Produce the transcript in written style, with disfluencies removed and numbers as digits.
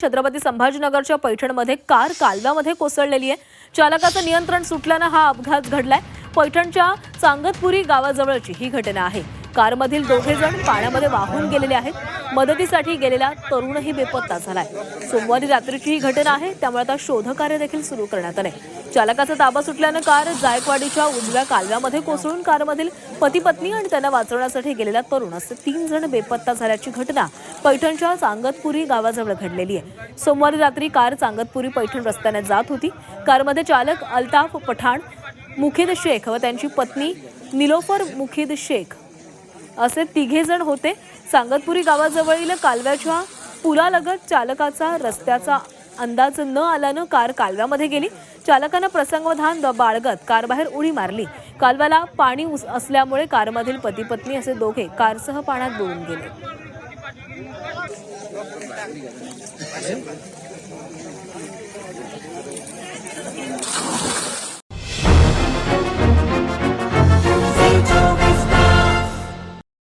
Chhatrapati संभाजीनगरच्या पैठणमध्ये car कालव्यामध्ये कोसळलेली आहे। चालकाचं नियंत्रण सुटल्यानं हा अपघात घडलाय। पैठणच्या चांगतपुरी गावाजवळची ही घटना आहे। कारमधील दोघे जण पाण्यामध्ये वाहून गेलेले आहेत। मदतीसाठी गेलेला तरुणही बेपत्ता झालाय। सोमवारी रात्रीची ही घटना आहे, त्यामुळे आता शोधकार्य देखील सुरू करण्यात आले। चालकाचा ताबा सुटल्यानं कार जायकवाडीच्या उजव्या कालव्यामध्ये कोसळून कारमधील पती पत्नी आणि त्यांना वाचवण्यासाठी गेलेला तरुण असे 3 जण बेपत्ता झाल्याची घटना पैठणच्या चांगतपुरी गावाजवळ घडलेली आहे। सोमवारी रात्री कार चांगतपुरी पैठण रस्त्याने जात होती। कारमध्ये चालक अल्ताफ पठाण मुखिद शेख व त्यांची पत्नी निलोफर मुखिद शेख असे 3 जण होते। चांगतपुरी गावाजवळील कालव्याच्या पुलालगत चालकाचा रस्त्याचा अंदाज न आल्यानं कार कालव्यामध्ये गेली। चालकानं प्रसंगावधान बाळगत कार बाहेर उडी मारली। कालव्याला पाणी असल्यामुळे कारमधील पती पत्नी असे दोघे कारसह पाण्यात बुडून गेले।